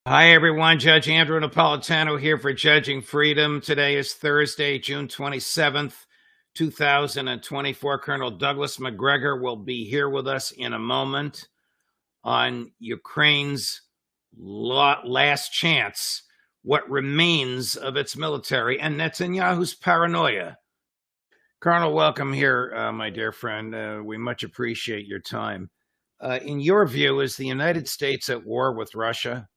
Hi, everyone. Judge Andrew Napolitano here for Judging Freedom. Today is Thursday, June 27th, 2024. Colonel Douglas Macgregor will be here with us in a moment on Ukraine's last chance, what remains of its military, and Netanyahu's paranoia. Colonel, welcome here, my dear friend. We much appreciate your time. In your view, is the United States at war with Russia?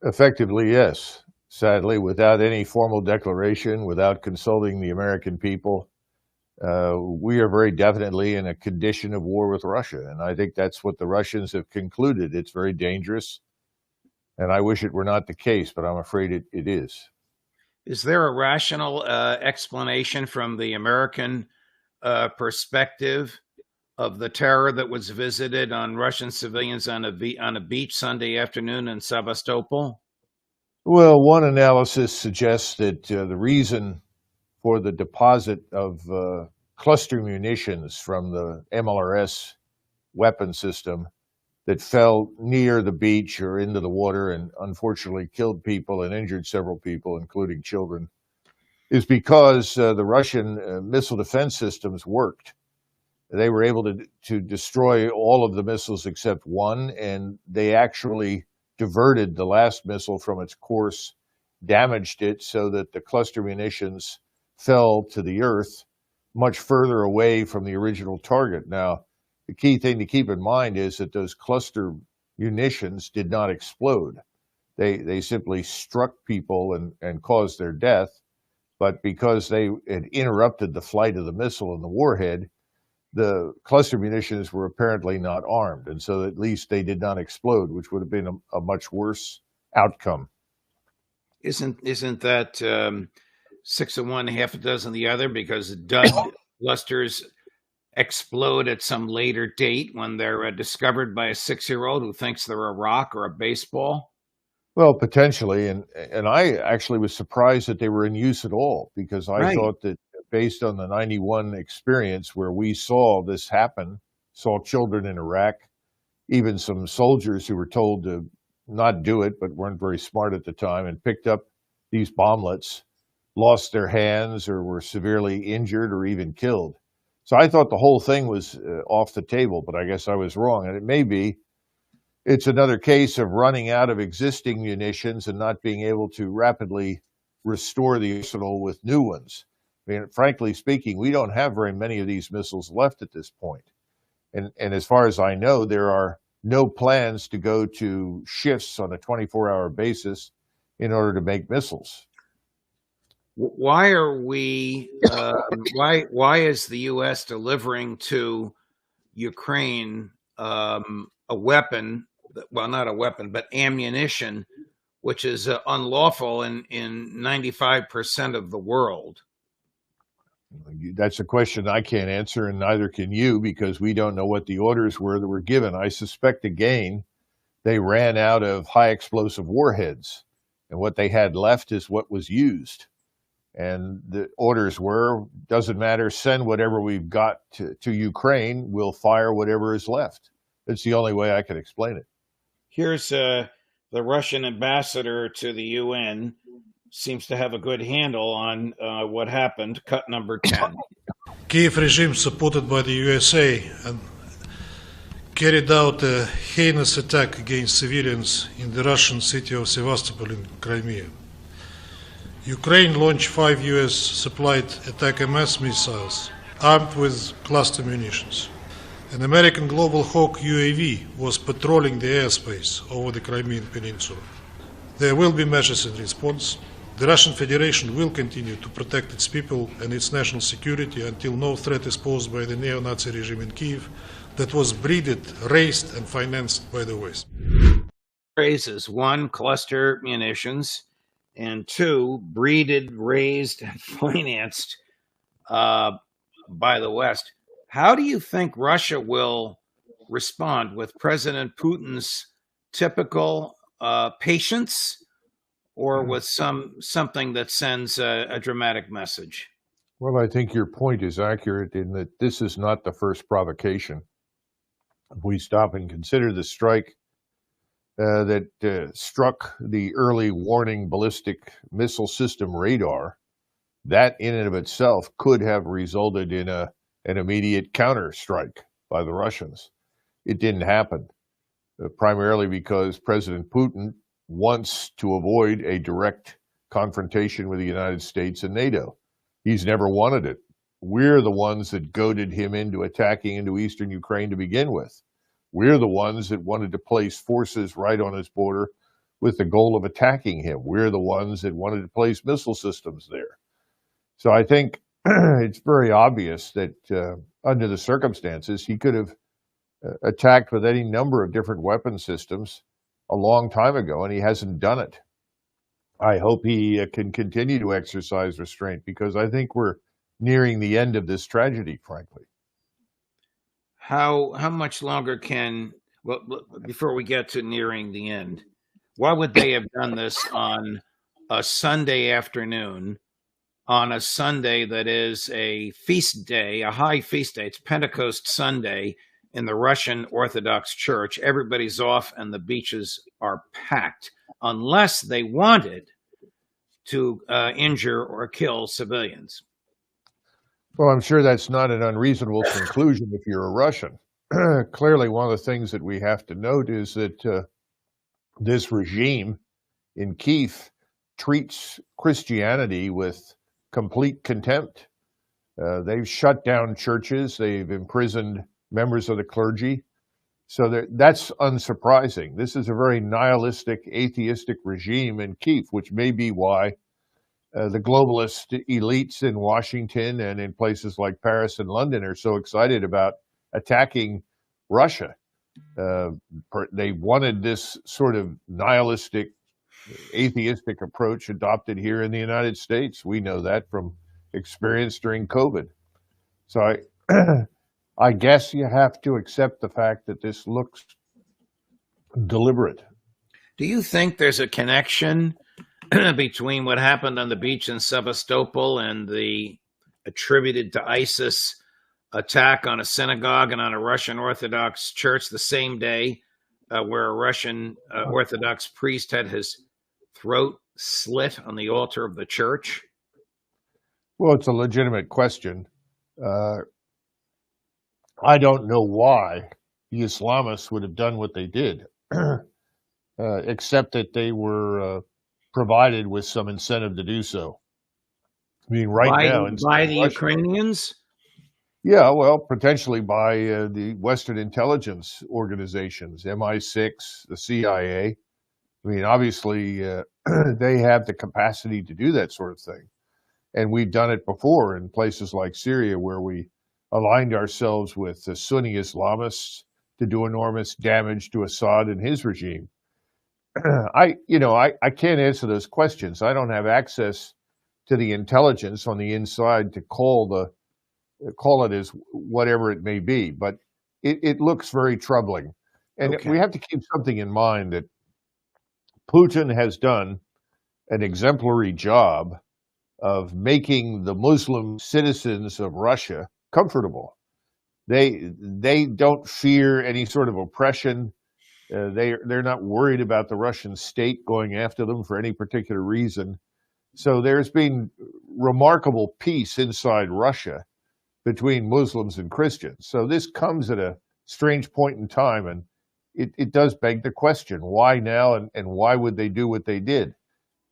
Effectively, yes. Sadly, without any formal declaration, without consulting the American people, we are very definitely in a condition of war with Russia. And I think that's what the Russians have concluded. It's very dangerous. And I wish it were not the case, but I'm afraid it is. Is there a rational explanation from the American perspective of the terror that was visited on Russian civilians on a beach Sunday afternoon in Sevastopol? Well, one analysis suggests that the reason for the deposit of cluster munitions from the MLRS weapon system that fell near the beach or into the water and unfortunately killed people and injured several people, including children, is because the Russian missile defense systems worked. They were able to destroy all of the missiles except one, and they actually diverted the last missile from its course, damaged it so that the cluster munitions fell to the earth much further away from the original target. Now, the key thing to keep in mind is that those cluster munitions did not explode. They simply struck people and caused their death, but because they had interrupted the flight of the missile and the warhead, the cluster munitions were apparently not armed, and so at least they did not explode, which would have been a much worse outcome. Isn't that 6 of one, half a dozen of the other? Because dud clusters explode at some later date when they're discovered by a 6-year-old who thinks they're a rock or a baseball. Well, potentially, and I actually was surprised that they were in use at all, because I thought that based on the 91 experience where we saw this happen, saw children in Iraq, even some soldiers who were told to not do it but weren't very smart at the time and picked up these bomblets, lost their hands or were severely injured or even killed. So I thought the whole thing was off the table, but I guess I was wrong. And it may be it's another case of running out of existing munitions and not being able to rapidly restore the arsenal with new ones. I mean, frankly speaking, we don't have very many of these missiles left at this point. And as far as I know, there are no plans to go to shifts on a 24-hour basis in order to make missiles. Why are we? Why is the U.S. delivering to Ukraine a weapon? Well, not a weapon, but ammunition, which is unlawful in 95% of the world. That's a question I can't answer, and neither can you, because we don't know what the orders were that were given. I suspect, again, they ran out of high explosive warheads, and what they had left is what was used. And the orders were, doesn't matter, send whatever we've got to Ukraine, we'll fire whatever is left. It's the only way I can explain it. Here's the Russian ambassador to the UN. Seems to have a good handle on what happened. Cut number 10. Kiev regime, supported by the USA, carried out a heinous attack against civilians in the Russian city of Sevastopol in Crimea. Ukraine launched 5 US-supplied ATACMS missiles armed with cluster munitions. An American Global Hawk UAV was patrolling the airspace over the Crimean Peninsula. There will be measures in response. The Russian Federation will continue to protect its people and its national security until no threat is posed by the neo-Nazi regime in Kiev that was breeded, raised, and financed by the West. Phrases: 1, cluster munitions, and 2, breeded, raised, and financed by the West. How do you think Russia will respond with President Putin's typical patience, or with something that sends a dramatic message? Well, I think your point is accurate in that this is not the first provocation. If we stop and consider the strike that struck the early warning ballistic missile system radar, that in and of itself could have resulted in an immediate counterstrike by the Russians. It didn't happen, primarily because President Putin wants to avoid a direct confrontation with the United States and NATO. He's never wanted it. We're the ones that goaded him into attacking into eastern Ukraine to begin with. We're the ones that wanted to place forces right on his border with the goal of attacking him. We're the ones that wanted to place missile systems there. So I think it's very obvious that under the circumstances, he could have attacked with any number of different weapon systems a long time ago, and he hasn't done it. I hope he can continue to exercise restraint, because I think we're nearing the end of this tragedy, frankly. How much longer can, well, before we get to nearing the end, why would they have done this on a Sunday afternoon, on a Sunday that is a feast day, a high feast day? It's Pentecost Sunday in the Russian Orthodox Church. Everybody's off and the beaches are packed, unless they wanted to injure or kill civilians. Well, I'm sure that's not an unreasonable conclusion if you're a Russian. Clearly, one of the things that we have to note is that this regime in Kiev treats Christianity with complete contempt. They've shut down churches. They've imprisoned members of the clergy. So that's unsurprising. This is a very nihilistic, atheistic regime in Kiev, which may be why the globalist elites in Washington and in places like Paris and London are so excited about attacking Russia. They wanted this sort of nihilistic, atheistic approach adopted here in the United States. We know that from experience during COVID. So I guess you have to accept the fact that this looks deliberate. Do you think there's a connection between what happened on the beach in Sevastopol and the attributed to ISIS attack on a synagogue and on a Russian Orthodox church the same day, where a Russian Orthodox priest had his throat slit on the altar of the church? Well, it's a legitimate question. I don't know why the Islamists would have done what they did, except that they were provided with some incentive to do so. I mean, by the Ukrainians? Yeah, well, potentially by the Western intelligence organizations, MI6, the CIA. I mean, obviously, they have the capacity to do that sort of thing. And we've done it before in places like Syria, where we aligned ourselves with the Sunni Islamists to do enormous damage to Assad and his regime. I can't answer those questions. I don't have access to the intelligence on the inside to call it as whatever it may be, but it looks very troubling. And Okay. We have to keep something in mind, that Putin has done an exemplary job of making the Muslim citizens of Russia comfortable. They don't fear any sort of oppression. They're not worried about the Russian state going after them for any particular reason. So there's been remarkable peace inside Russia between Muslims and Christians. So this comes at a strange point in time, and it does beg the question, why now, and why would they do what they did?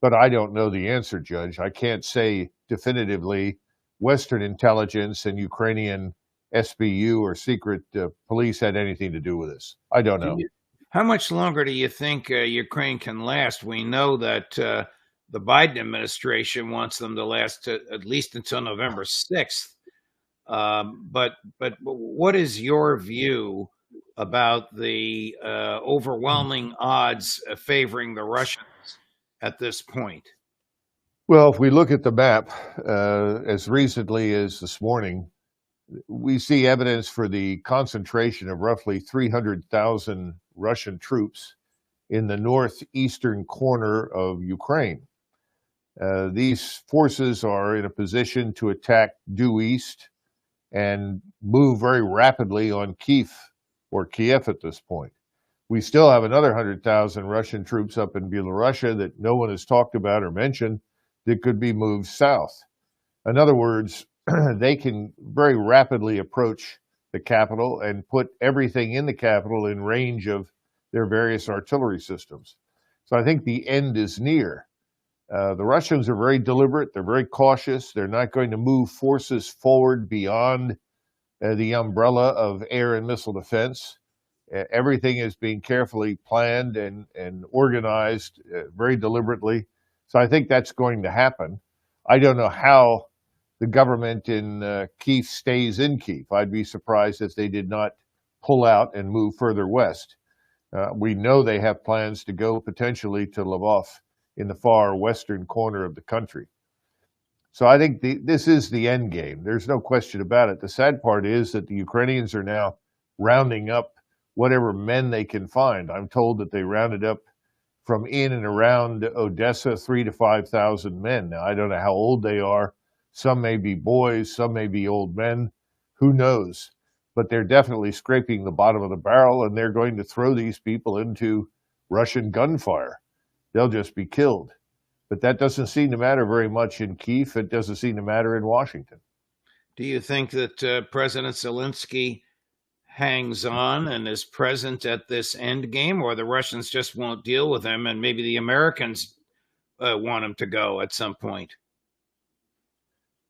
But I don't know the answer, Judge. I can't say definitively Western intelligence and Ukrainian SBU or secret police had anything to do with this. I don't know. How much longer do you think Ukraine can last? We know that the Biden administration wants them to last at least until November 6th. But what is your view about the overwhelming odds favoring the Russians at this point? Well, if we look at the map, as recently as this morning, we see evidence for the concentration of roughly 300,000 Russian troops in the northeastern corner of Ukraine. These forces are in a position to attack due east and move very rapidly on Kiev at this point. We still have another 100,000 Russian troops up in Belarusia that no one has talked about or mentioned that could be moved south. In other words, they can very rapidly approach the capital and put everything in the capital in range of their various artillery systems. So I think the end is near. The Russians are very deliberate. They're very cautious. They're not going to move forces forward beyond the umbrella of air and missile defense. Everything is being carefully planned and organized very deliberately. So I think that's going to happen. I don't know how the government in Kiev stays in Kiev. I'd be surprised if they did not pull out and move further west. We know they have plans to go potentially to Lvov in the far western corner of the country. So I think this is the end game. There's no question about it. The sad part is that the Ukrainians are now rounding up whatever men they can find. I'm told that they rounded up from in and around Odessa 3,000 to 5,000 men. Now, I don't know how old they are. Some may be boys, some may be old men. Who knows? But they're definitely scraping the bottom of the barrel, and they're going to throw these people into Russian gunfire. They'll just be killed. But that doesn't seem to matter very much in Kiev. It doesn't seem to matter in Washington. Do you think that President Zelensky hangs on and is present at this end game, or the Russians just won't deal with him and maybe the Americans want him to go at some point?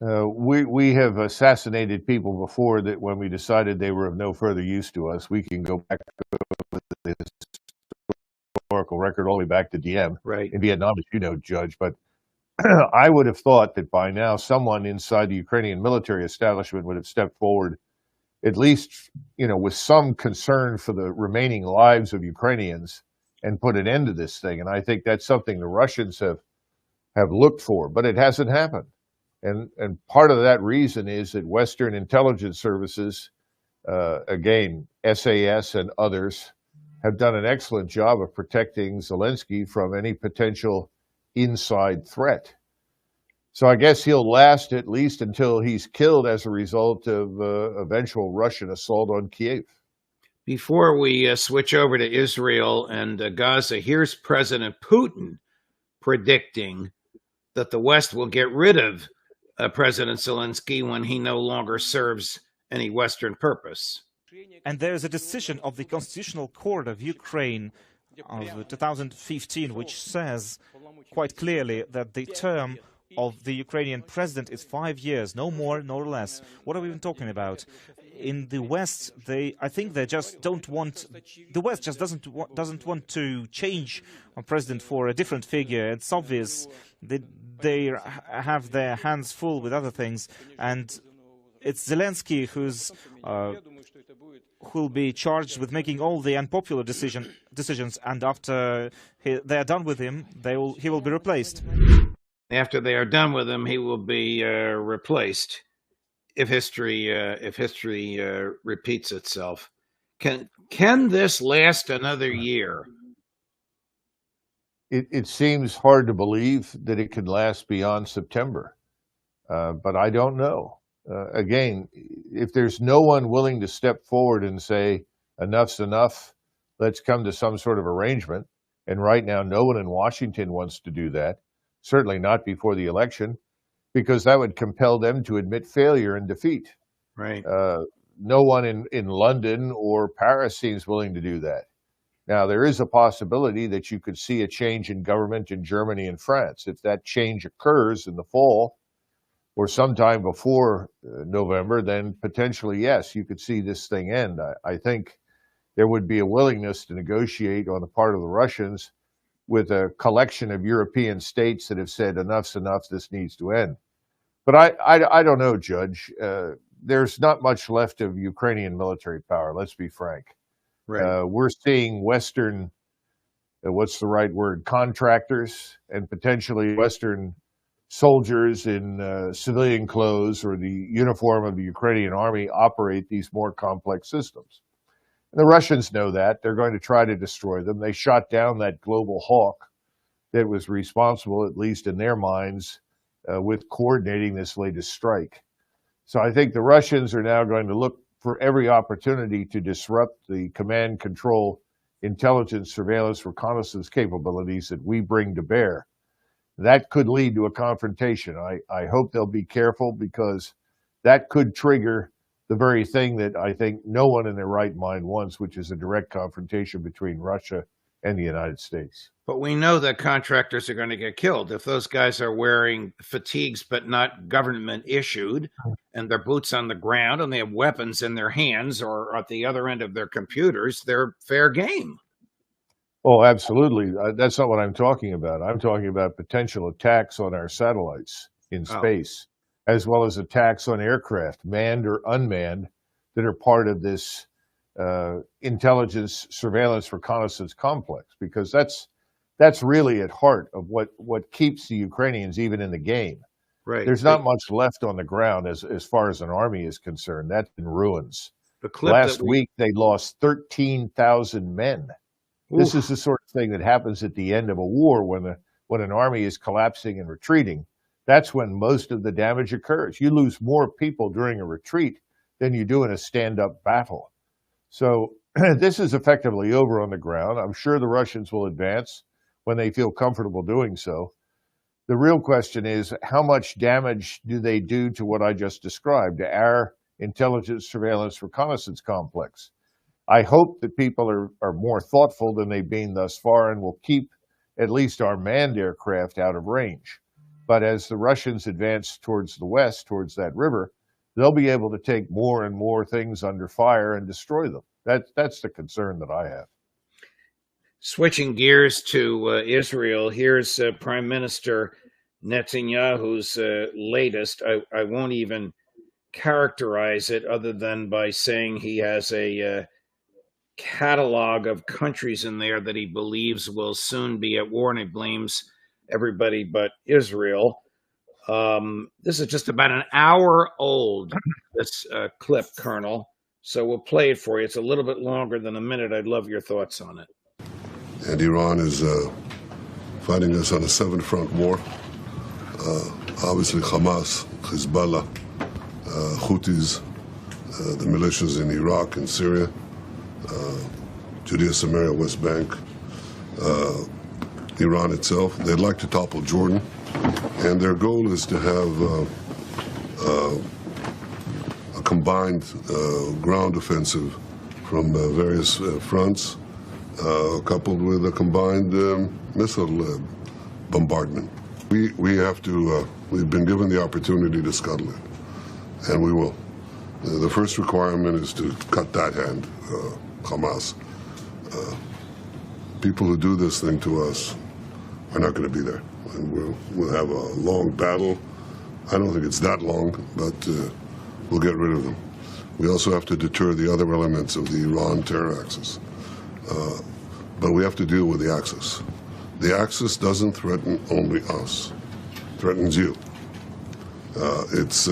We have assassinated people before that when we decided they were of no further use to us. We can go back to the historical record all the way back to Diem in Vietnam, as you know, Judge. But I would have thought that by now someone inside the Ukrainian military establishment would have stepped forward, at least, with some concern for the remaining lives of Ukrainians, and put an end to this thing. And I think that's something the Russians have looked for, but it hasn't happened. And part of that reason is that Western intelligence services, again, SAS and others, have done an excellent job of protecting Zelensky from any potential inside threat. So I guess he'll last at least until he's killed as a result of eventual Russian assault on Kiev. Before we switch over to Israel and Gaza, here's President Putin predicting that the West will get rid of President Zelensky when he no longer serves any Western purpose. And there is a decision of the Constitutional Court of Ukraine of 2015, which says quite clearly that the term of the Ukrainian president is 5 years, no more nor less. What are we even talking about? In the West, I think they just don't want. The West just doesn't want to change a president for a different figure. It's obvious that they have their hands full with other things, and it's Zelensky who'll be charged with making all the unpopular decisions. And after they are done with him, he will be replaced. After they are done with him, he will be replaced. If history repeats itself, can this last another year? It seems hard to believe that it could last beyond September, but I don't know. Again, if there's no one willing to step forward and say, enough's enough, let's come to some sort of arrangement, and right now no one in Washington wants to do that, certainly not before the election, because that would compel them to admit failure and defeat. Right. No one in London or Paris seems willing to do that. Now, there is a possibility that you could see a change in government in Germany and France. If that change occurs in the fall or sometime before November, then potentially, yes, you could see this thing end. I think there would be a willingness to negotiate on the part of the Russians with a collection of European states that have said, enough's enough, this needs to end. But I don't know, Judge. There's not much left of Ukrainian military power, let's be frank. Right. We're seeing Western, what's the right word, contractors and potentially Western soldiers in civilian clothes or the uniform of the Ukrainian army operate these more complex systems. And the Russians know that. They're going to try to destroy them. They shot down that global hawk that was responsible, at least in their minds, with coordinating this latest strike. So I think the Russians are now going to look for every opportunity to disrupt the command control intelligence, surveillance, reconnaissance capabilities that we bring to bear. That could lead to a confrontation. I hope they'll be careful, because that could trigger the very thing that I think no one in their right mind wants, which is a direct confrontation between Russia and the United States. But we know that contractors are going to get killed. If those guys are wearing fatigues but not government issued, and their boots on the ground, and they have weapons in their hands or at the other end of their computers, they're fair game. Oh, absolutely. That's not what I'm talking about. I'm talking about potential attacks on our satellites in space, as well as attacks on aircraft, manned or unmanned, that are part of this intelligence, surveillance, reconnaissance complex, because that's really at heart of what keeps the Ukrainians even in the game. Right. There's not much left on the ground as far as an army is concerned. That's in ruins. The clip Last week, they lost 13,000 men. Oof. This is the sort of thing that happens at the end of a war when an army is collapsing and retreating. That's when most of the damage occurs. You lose more people during a retreat than you do in a stand-up battle. So this is effectively over on the ground. I'm sure the Russians will advance when they feel comfortable doing so. The real question is, how much damage do they do to what I just described, to our intelligence, surveillance, reconnaissance complex? I hope that people are more thoughtful than they've been thus far and will keep at least our manned aircraft out of range. But as the Russians advance towards the west, towards that river, they'll be able to take more and more things under fire and destroy them. That's the concern that I have. Switching gears to Israel, here's Prime Minister Netanyahu's latest. I won't even characterize it other than by saying he has a catalog of countries in there that he believes will soon be at war, and he blames everybody but Israel. This is just about an hour old, this clip, Colonel. So we'll play it for you. It's a little bit longer than a minute. I'd love your thoughts on it. And Iran is fighting us on a seven-front war. Obviously, Hamas, Hezbollah, Houthis, the militias in Iraq and Syria, Judea, Samaria, West Bank, Iran itself. They'd like to topple Jordan, and their goal is to have a combined ground offensive from various fronts, coupled with a combined missile bombardment. We have to, we've been given the opportunity to scuttle it, and we will. The first requirement is to cut that hand, Hamas. People who do this thing to us are not going to be there, and we'll have a long battle. I don't think it's that long, but we'll get rid of them. We also have to deter the other elements of the Iran terror axis. But we have to deal with the axis. The axis doesn't threaten only us, it threatens you. It's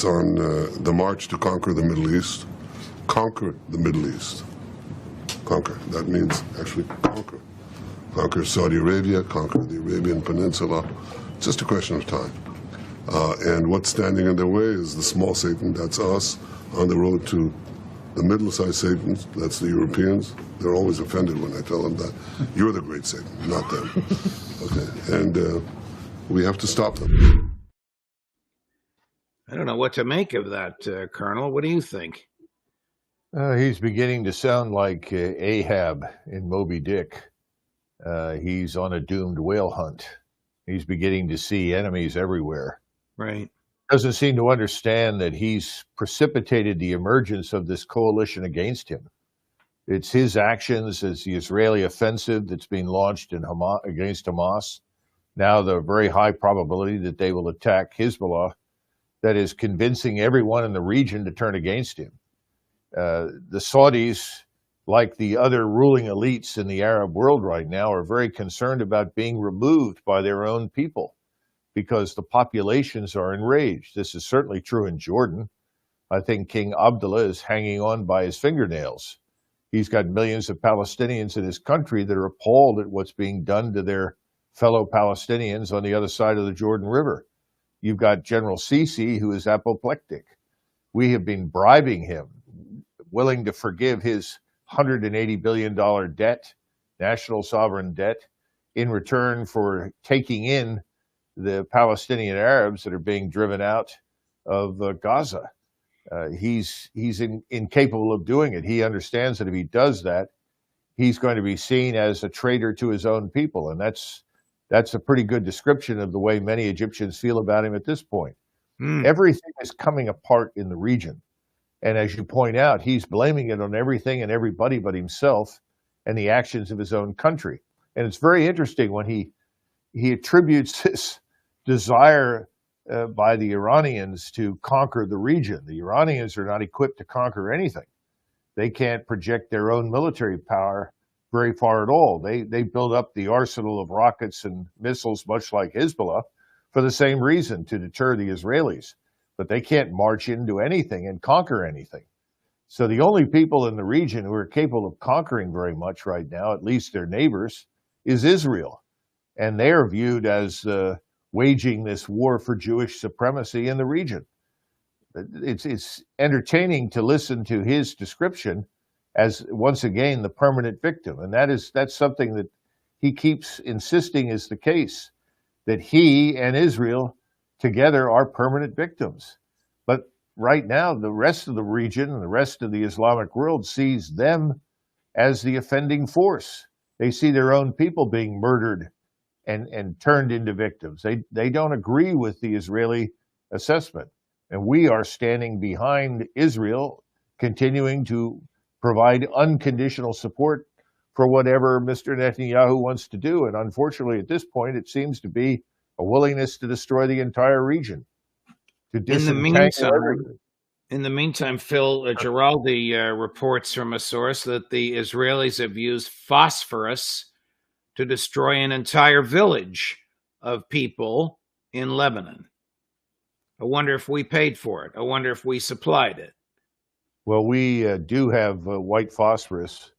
on the march to conquer the Middle East. Conquer the Middle East. Conquer. That means actually conquer. Conquer Saudi Arabia, conquer the Arabian Peninsula. It's just a question of time. And what's standing in their way is the small Satan, that's us, on the road to the middle-sized Satans, that's the Europeans. They're always offended when I tell them that. You're the great Satan, not them. Okay, and we have to stop them. I don't know what to make of that, Colonel. What do you think? He's beginning to sound like Ahab in Moby Dick. He's on a doomed whale hunt. He's beginning to see enemies everywhere. Right. Doesn't seem to understand that he's precipitated the emergence of this coalition against him. It's his actions as the Israeli offensive that's being launched in against Hamas. Now the very high probability that they will attack Hezbollah that is convincing everyone in the region to turn against him. The Saudis, like the other ruling elites in the Arab world right now, are very concerned about being removed by their own people because the populations are enraged. This is certainly true in Jordan. I think King Abdullah is hanging on by his fingernails. He's got millions of Palestinians in his country that are appalled at what's being done to their fellow Palestinians on the other side of the Jordan River. You've got General Sisi, who is apoplectic. We have been bribing him, willing to forgive his $180 billion debt, national sovereign debt, in return for taking in the Palestinian Arabs that are being driven out of Gaza. He's incapable of doing it. He understands that if he does that, he's going to be seen as a traitor to his own people. And that's a pretty good description of the way many Egyptians feel about him at this point. Everything is coming apart in the region. And as you point out, he's blaming it on everything and everybody but himself and the actions of his own country. And it's very interesting when he attributes this desire by the Iranians to conquer the region. The Iranians are not equipped to conquer anything. They can't project their own military power very far at all. They build up the arsenal of rockets and missiles, much like Hezbollah, for the same reason, to deter the Israelis. But they can't march into anything and conquer anything. So the only people in the region who are capable of conquering very much right now, at least their neighbors, is Israel. And they are viewed as waging this war for Jewish supremacy in the region. It's entertaining to listen to his description as, once again, the permanent victim. And that's something that he keeps insisting is the case, that he and Israel together are permanent victims. But right now, the rest of the region and the rest of the Islamic world sees them as the offending force. They see their own people being murdered and turned into victims. They don't agree with the Israeli assessment. And we are standing behind Israel, continuing to provide unconditional support for whatever Mr. Netanyahu wants to do. And unfortunately, at this point, it seems to be a willingness to destroy the entire region. In the meantime, Phil Giraldi reports from a source that the Israelis have used phosphorus to destroy an entire village of people in Lebanon. I wonder if we paid for it. I wonder if we supplied it. Well, we do have white phosphorus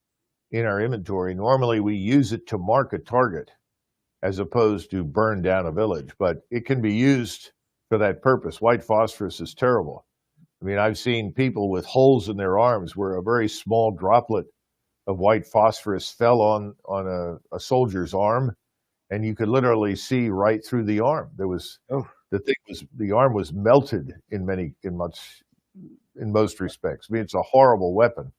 in our inventory. Normally, we use it to mark a target as opposed to burn down a village, but it can be used for that purpose. White phosphorus is terrible. I mean, I've seen people with holes in their arms where a very small droplet of white phosphorus fell on a soldier's arm, and you could literally see right through the arm. There was the arm was melted in most respects. I mean, it's a horrible weapon.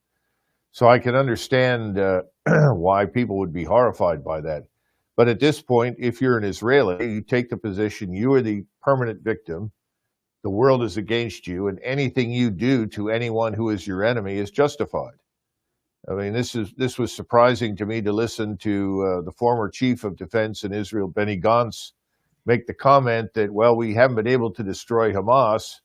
So I can understand why people would be horrified by that. But at this point, if you're an Israeli, you take the position you are the permanent victim. The world is against you, and anything you do to anyone who is your enemy is justified. I mean, this was surprising to me to listen to the former chief of defense in Israel, Benny Gantz, make the comment that, well, we haven't been able to destroy Hamas,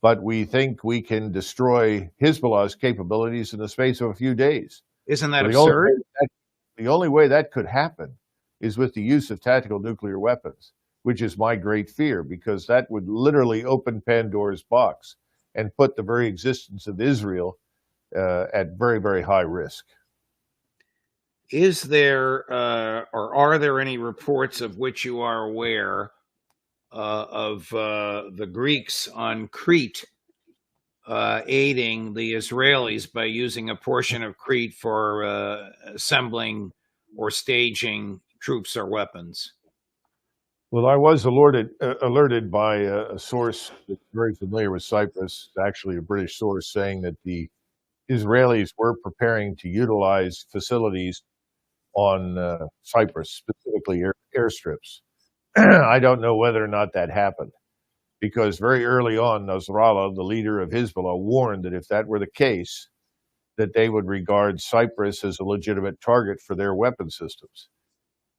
but we think we can destroy Hezbollah's capabilities in the space of a few days. Isn't that absurd? The only way that could happen is with the use of tactical nuclear weapons, which is my great fear, because that would literally open Pandora's box and put the very existence of Israel at very, very high risk. Is there or are there any reports of which you are aware of the Greeks on Crete aiding the Israelis by using a portion of Crete for assembling or staging troops or weapons? Well, I was alerted by a source that's very familiar with Cyprus, actually a British source, saying that the Israelis were preparing to utilize facilities on Cyprus, specifically airstrips. I don't know whether or not that happened, because very early on, Nasrallah, the leader of Hezbollah, warned that if that were the case, that they would regard Cyprus as a legitimate target for their weapon systems.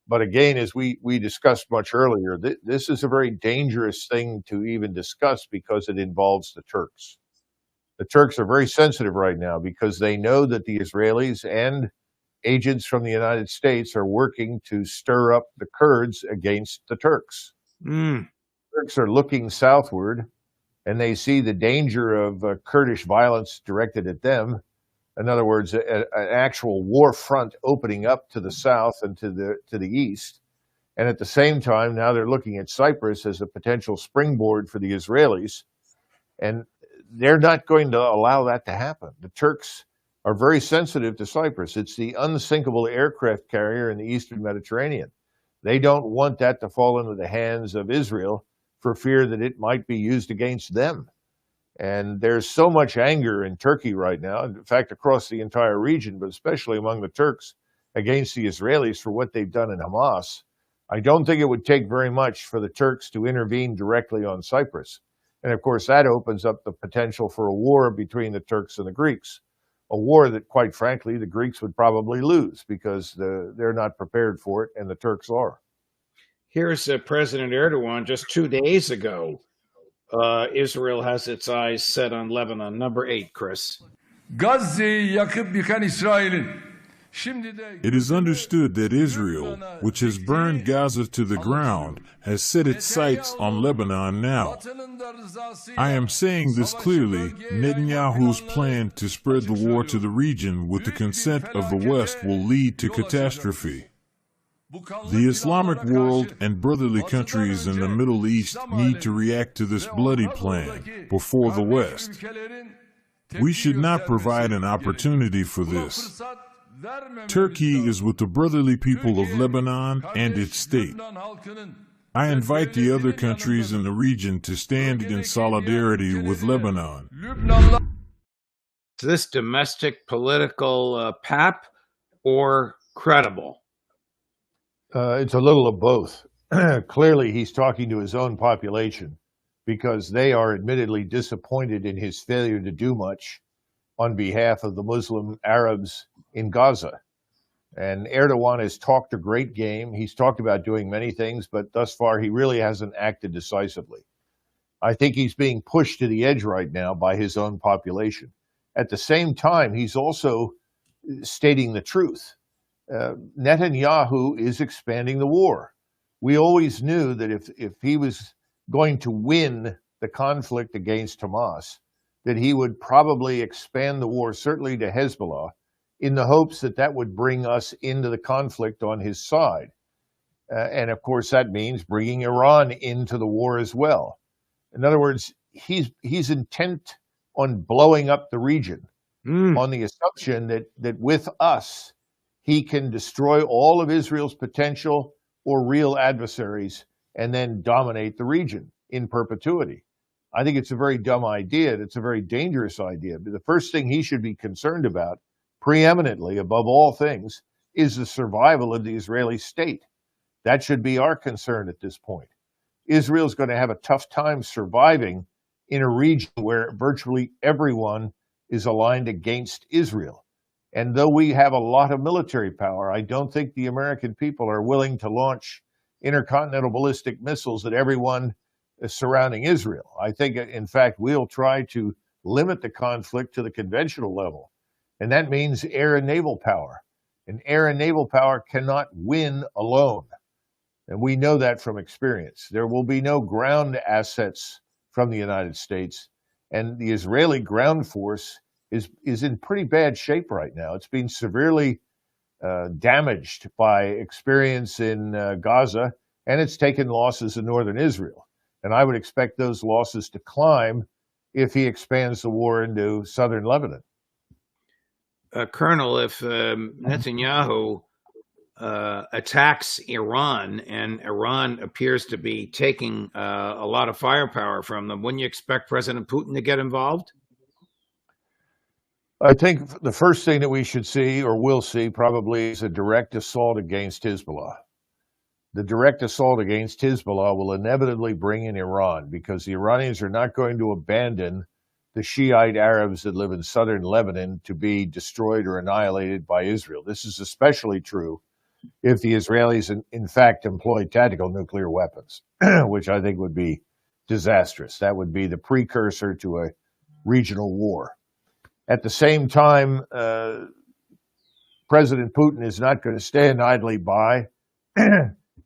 But again, as we discussed much earlier, this is a very dangerous thing to even discuss because it involves the Turks. The Turks are very sensitive right now because they know that the Israelis and agents from the United States are working to stir up the Kurds against the Turks. Turks are looking southward, and they see the danger of Kurdish violence directed at them. In other words, an actual war front opening up to the south and to the east. And at the same time, now they're looking at Cyprus as a potential springboard for the Israelis. And they're not going to allow that to happen. The Turks are very sensitive to Cyprus. It's the unsinkable aircraft carrier in the Eastern Mediterranean. They don't want that to fall into the hands of Israel for fear that it might be used against them. And there's so much anger in Turkey right now, in fact, across the entire region, but especially among the Turks, against the Israelis for what they've done in Hamas. I don't think it would take very much for the Turks to intervene directly on Cyprus. And of course, that opens up the potential for a war between the Turks and the Greeks, a war that, quite frankly, the Greeks would probably lose because they're not prepared for it, and the Turks are. Here's President Erdogan just 2 days ago. Israel has its eyes set on Lebanon. Number 8, Chris. It is understood that Israel, which has burned Gaza to the ground, has set its sights on Lebanon now. I am saying this clearly. Netanyahu's plan to spread the war to the region with the consent of the West will lead to catastrophe. The Islamic world and brotherly countries in the Middle East need to react to this bloody plan before the West. We should not provide an opportunity for this. Turkey is with the brotherly people of Lebanon and its state. I invite the other countries in the region to stand in solidarity with Lebanon. Is this domestic political pap or credible? It's a little of both. Clearly, he's talking to his own population because they are admittedly disappointed in his failure to do much on behalf of the Muslim Arabs in Gaza. And Erdogan has talked a great game. He's talked about doing many things, but thus far he really hasn't acted decisively. I think he's being pushed to the edge right now by his own population. At the same time, he's also stating the truth. Netanyahu is expanding the war. We always knew that if he was going to win the conflict against Hamas, that he would probably expand the war, certainly to Hezbollah, in the hopes that that would bring us into the conflict on his side. And of course, that means bringing Iran into the war as well. In other words, he's intent on blowing up the region on the assumption that with us, he can destroy all of Israel's potential or real adversaries and then dominate the region in perpetuity. I think it's a very dumb idea. It's a very dangerous idea. But the first thing he should be concerned about, preeminently above all things, is the survival of the Israeli state. That should be our concern at this point. Israel's going to have a tough time surviving in a region where virtually everyone is aligned against Israel. And though we have a lot of military power, I don't think the American people are willing to launch intercontinental ballistic missiles at everyone surrounding Israel. I think, in fact, we'll try to limit the conflict to the conventional level. And that means air and naval power. And air and naval power cannot win alone. And we know that from experience. There will be no ground assets from the United States. And the Israeli ground force is in pretty bad shape right now. It's been severely damaged by experience in Gaza, and it's taken losses in northern Israel. And I would expect those losses to climb if he expands the war into southern Lebanon. Colonel, if Netanyahu attacks Iran and Iran appears to be taking a lot of firepower from them, wouldn't you expect President Putin to get involved? I think the first thing that we should see, or will see probably, is a direct assault against Hezbollah. The direct assault against Hezbollah will inevitably bring in Iran because the Iranians are not going to abandon the Shiite Arabs that live in southern Lebanon to be destroyed or annihilated by Israel. This is especially true if the Israelis, in fact, employ tactical nuclear weapons, which I think would be disastrous. That would be the precursor to a regional war. At the same time, President Putin is not going to stand idly by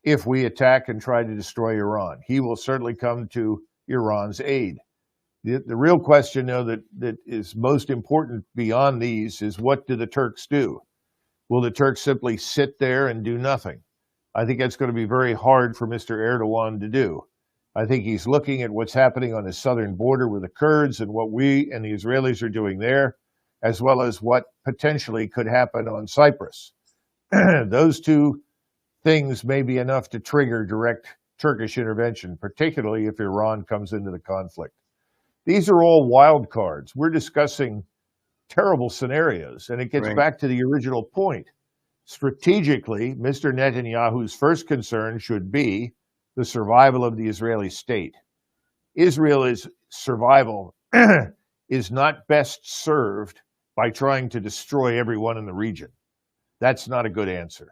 if we attack and try to destroy Iran. He will certainly come to Iran's aid. The real question, though, that is most important beyond these is, what do the Turks do? Will the Turks simply sit there and do nothing? I think that's going to be very hard for Mr. Erdogan to do. I think he's looking at what's happening on the southern border with the Kurds and what we and the Israelis are doing there. as well as what potentially could happen on Cyprus. Those two things may be enough to trigger direct Turkish intervention, particularly if Iran comes into the conflict. These are all wild cards. We're discussing terrible scenarios, and it gets back to the original point. Strategically, Mr. Netanyahu's first concern should be the survival of the Israeli state. Israel's survival is not best served by trying to destroy everyone in the region. That's not a good answer.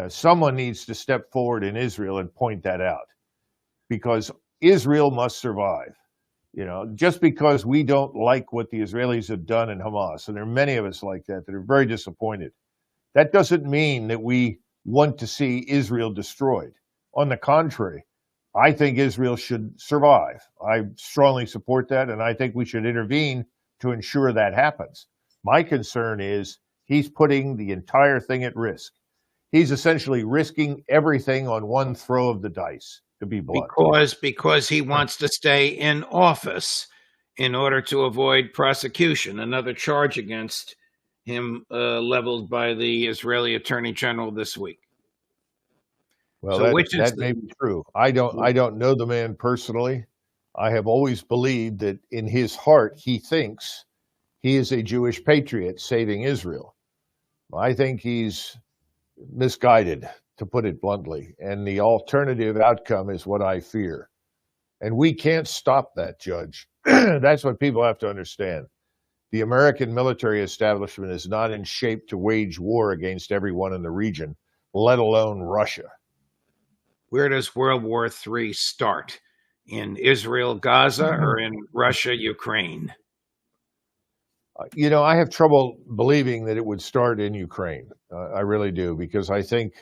Someone needs to step forward in Israel and point that out, because Israel must survive. You know, just because we don't like what the Israelis have done in Hamas, and there are many of us like that are very disappointed, that doesn't mean that we want to see Israel destroyed. On the contrary, I think Israel should survive. I strongly support that, and I think we should intervene to ensure that happens. My concern is he's putting the entire thing at risk. He's essentially risking everything on one throw of the dice, to be blunt. Because he wants to stay in office in order to avoid prosecution. Another charge against him leveled by the Israeli Attorney General this week. Well, so that may be true. I don't know the man personally. I have always believed that in his heart he thinks he is a Jewish patriot saving Israel. I think he's misguided, to put it bluntly, and the alternative outcome is what I fear. And we can't stop that, Judge. That's what people have to understand. The American military establishment is not in shape to wage war against everyone in the region, let alone Russia. Where does World War III start? In Israel, Gaza, or in Russia, Ukraine? You know, I have trouble believing that it would start in Ukraine. I really do, because I think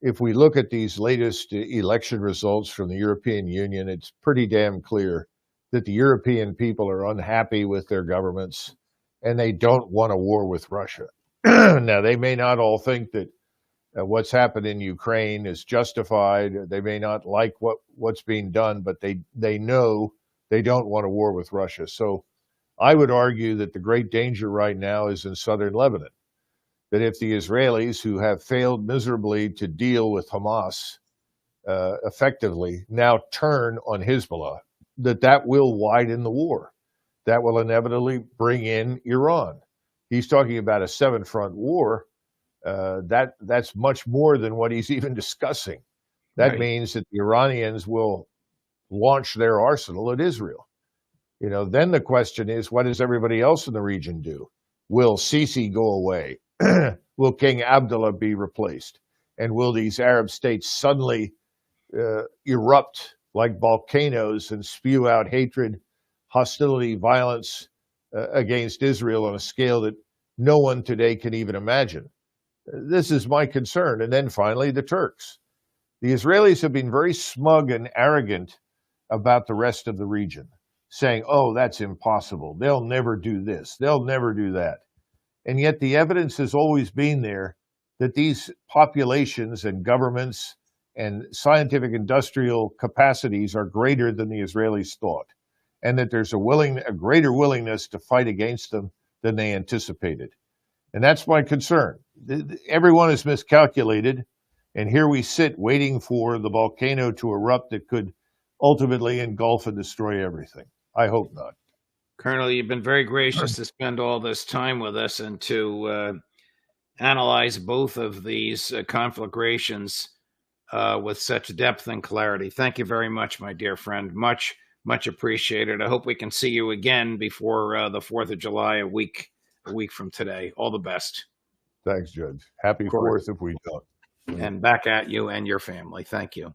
if we look at these latest election results from the European Union, it's pretty damn clear that the European people are unhappy with their governments and they don't want a war with Russia. Now, they may not all think that what's happened in Ukraine is justified. They may not like what's being done, but they know they don't want a war with Russia. So I would argue that the great danger right now is in southern Lebanon, that if the Israelis, who have failed miserably to deal with Hamas effectively, now turn on Hezbollah, that will widen the war. That will inevitably bring in Iran. He's talking about a 7-front war. That's much more than what he's even discussing. That means that the Iranians will launch their arsenal at Israel. You know, then the question is, what does everybody else in the region do? Will Sisi go away? Will King Abdullah be replaced? And will these Arab states suddenly erupt like volcanoes and spew out hatred, hostility, violence against Israel on a scale that no one today can even imagine? This is my concern. And then finally, the Turks. The Israelis have been very smug and arrogant about the rest of the region, saying, oh, that's impossible. They'll never do this. They'll never do that. And yet the evidence has always been there that these populations and governments and scientific industrial capacities are greater than the Israelis thought, and that there's a greater willingness to fight against them than they anticipated. And that's my concern. Everyone is miscalculated, and here we sit waiting for the volcano to erupt that could ultimately engulf and destroy everything. I hope not. Colonel, you've been very gracious to spend all this time with us and to analyze both of these conflagrations with such depth and clarity. Thank you very much, my dear friend. Much, much appreciated. I hope we can see you again before the 4th of July, a week from today. All the best. Thanks, Judge. Happy 4th if we don't. And back at you and your family. Thank you.